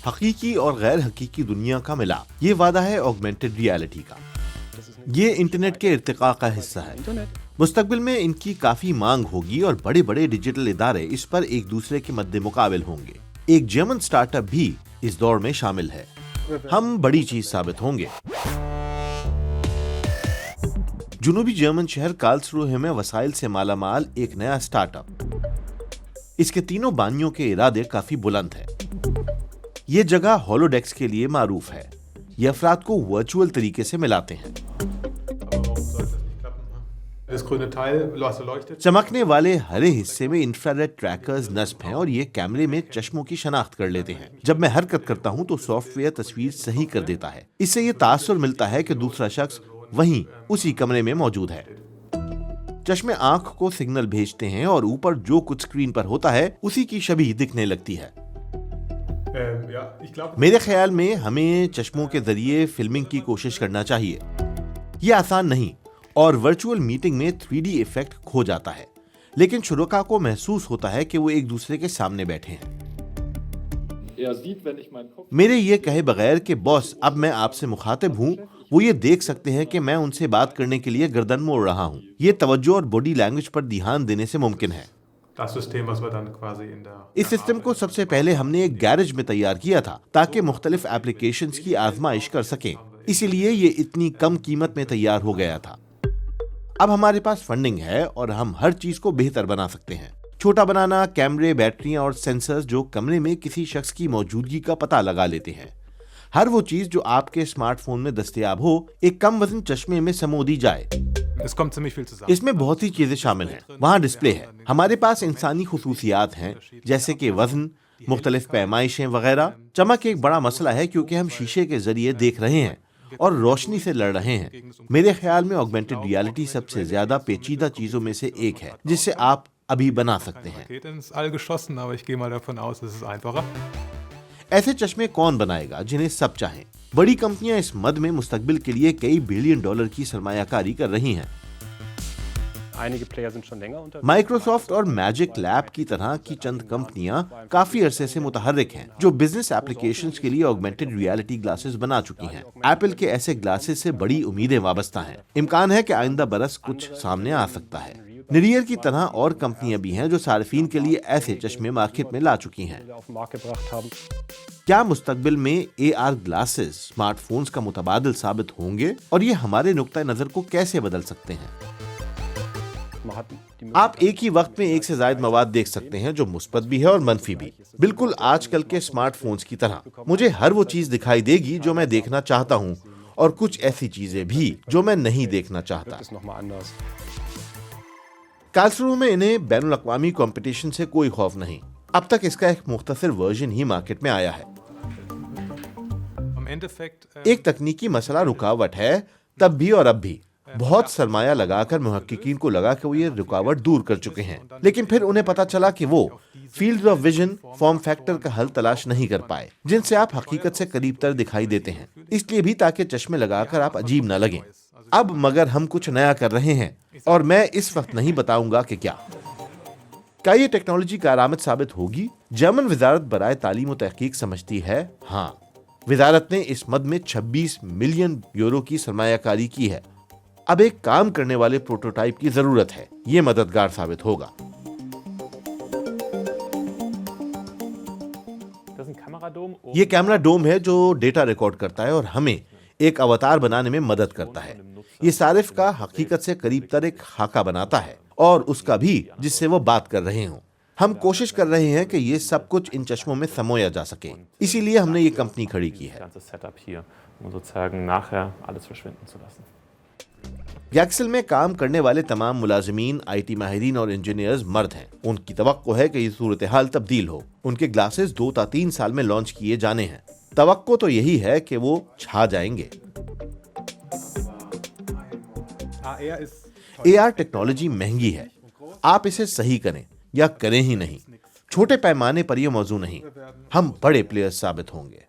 हकीकी और गैर हकीकी दुनिया का मिलाप, ये वादा है ऑगमेंटेड रियलिटी का। ये इंटरनेट के इर्तिका का हिस्सा है। मुस्तकबिल में इनकी काफी मांग होगी और बड़े बड़े डिजिटल इदारे इस पर एक दूसरे के मद्दे मुकाबिल होंगे। एक जर्मन स्टार्टअप भी इस दौर में शामिल है। हम बड़ी चीज साबित होंगे। जुनूबी जर्मन शहर कार्लसरूहे में वसाइल से मालामाल एक नया स्टार्टअप। इसके तीनों बानियों के इरादे काफी बुलंद हैं। ये जगह होलोडेक्स के लिए मारूफ है। ये अफराद को वर्चुअल तरीके से मिलाते हैं। चमकने वाले हरे हिस्से में इंफ्रारेड ट्रैकर्स नस्ब हैं और ये कैमरे में चश्मों की शनाख्त कर लेते हैं। जब मैं हरकत करता हूं तो सॉफ्टवेयर तस्वीर सही कर देता है। इससे ये तासुर मिलता है कि दूसरा शख्स वहीं उसी कमरे में मौजूद है। चश्मे आंख को सिग्नल भेजते हैं और ऊपर जो कुछ स्क्रीन पर होता है उसी की छवि दिखने लगती है। मेरे ख्याल में हमें चश्मों के जरिए फिल्मिंग की कोशिश करना चाहिए। ये आसान नहीं और वर्चुअल मीटिंग में 3D इफेक्ट खो जाता है, लेकिन शुरका को महसूस होता है कि वो एक दूसरे के सामने बैठे हैं। मेरे ये कहे बगैर कि बॉस अब मैं आपसे मुखातिब हूँ, वो ये देख सकते हैं कि मैं उनसे बात करने के लिए गर्दन मोड़ रहा हूँ। ये तवज्जो और बॉडी लैंग्वेज पर ध्यान देने से मुमकिन है। इस सिस्टम को सबसे पहले हमने एक गैरेज में तैयार किया था ताकि मुख्तलिफ एप्लीकेशंस की आजमाइश कर सकें। इसीलिए ये इतनी कम कीमत में तैयार हो गया था। अब हमारे पास फंडिंग है और हम हर चीज को बेहतर बना सकते हैं। छोटा बनाना, कैमरे, बैटरियां और सेंसर्स जो कमरे में किसी शख्स की मौजूदगी का पता लगा लेते हैं। हर वो चीज जो आपके स्मार्टफोन में दस्तयाब हो एक कम वजन चश्मे में समो दी जाए। इसमें बहुत सी चीजें शामिल हैं। वहाँ डिस्प्ले है, हमारे पास इंसानी खुसूसियात हैं जैसे कि वजन, मुख्तलिफ पैमाइशें वगैरह। चमक एक बड़ा मसला है क्योंकि हम शीशे के जरिए देख रहे हैं और रोशनी से लड़ रहे हैं। मेरे ख्याल में ऑगमेंटेड रियलिटी सबसे ज्यादा पेचीदा चीजों में से एक है जिसे आप अभी बना सकते हैं। ऐसे चश्मे कौन बनाएगा जिन्हें सब चाहें? बड़ी कंपनियां इस मद में मुस्तकबिल के लिए कई बिलियन डॉलर की सरमायाकारी कर रही हैं। माइक्रोसॉफ्ट और मैजिक लैब की तरह की चंद कंपनियां काफी अरसे से मुतहर्रिक हैं जो बिजनेस एप्लीकेशंस के लिए ऑगमेंटेड रियलिटी ग्लासेस बना चुकी हैं। एप्पल के ऐसे ग्लासेस से बड़ी उम्मीदें वाबस्ता हैं। इम्कान है कि आइंदा बरस कुछ सामने आ सकता है। निरियर की तरह और कंपनियां भी हैं जो सार्फिन के लिए ऐसे चश्मे मार्केट में ला चुकी हैं। क्या मुस्तकबिल में AR ग्लासेस स्मार्टफोन्स का मुतबादिल साबित होंगे और ये हमारे नुक्ता नजर को कैसे बदल सकते हैं? आप एक ही वक्त में एक से ज्यादा मवाद देख सकते हैं जो मुस्बत भी है और मनफी भी। बिल्कुल आजकल के स्मार्टफोन्स की तरह मुझे हर वो चीज दिखाई देगी जो मैं देखना चाहता हूँ और कुछ ऐसी चीजें भी जो मैं नहीं देखना चाहता। कार्लसरूहे में इन्हें बैनुल अक़वामी कंपटीशन से कोई खौफ नहीं। अब तक इसका एक मुख्तसर वर्जन ही मार्केट में आया है। एक तकनीकी मसला रुकावट है तब भी और अब भी। बहुत सरमाया लगाकर मुहक्किकीन को लगा कि वो ये रुकावट दूर कर चुके हैं, लेकिन फिर उन्हें पता चला कि वो field of vision form factor का हल तलाश नहीं कर पाए जिनसे आप हकीकत से करीब तर दिखाई देते हैं। इसलिए भी ताकि चश्मे लगाकर आप अजीब न लगें। अब मगर हम कुछ नया कर रहे हैं और मैं इस वक्त नहीं बताऊंगा कि क्या ये टेक्नोलॉजी कारआमद साबित होगी? जर्मन वजारत बराए तालीम व तहकीक समझती है हाँ। वजारत ने इस मद में 26 मिलियन यूरो की सरमायाकारी की है। अब एक काम करने वाले प्रोटोटाइप की जरूरत है। ये मददगार साबित होगा। ये कैमरा डोम है जो डेटा रिकॉर्ड करता है और हमें एक अवतार बनाने में मदद करता है। ये सारिफ का हकीकत से करीब तर एक खाका बनाता है और उसका भी जिससे वो बात कर रहे हों। हम कोशिश कर रहे हैं कि ये सब कुछ इन चश्मों में समोया जा सके। इसीलिए हमने ये कंपनी खड़ी की है। गैक्सल में काम करने वाले तमाम मुलाजिमीन, IT माहिरीन और इंजीनियर्स मर्द हैं। उनकी तवक्को है कि ये सूरत हाल तब्दील हो। उनके ग्लासेस 2 या 3 साल में लॉन्च किए जाने हैं। तवक्को तो यही है कि वो छा जाएंगे। AR टेक्नोलॉजी महंगी है। आप इसे सही करें या करें ही नहीं। छोटे पैमाने पर यह मौजू नहीं। हम बड़े प्लेयर्स साबित होंगे।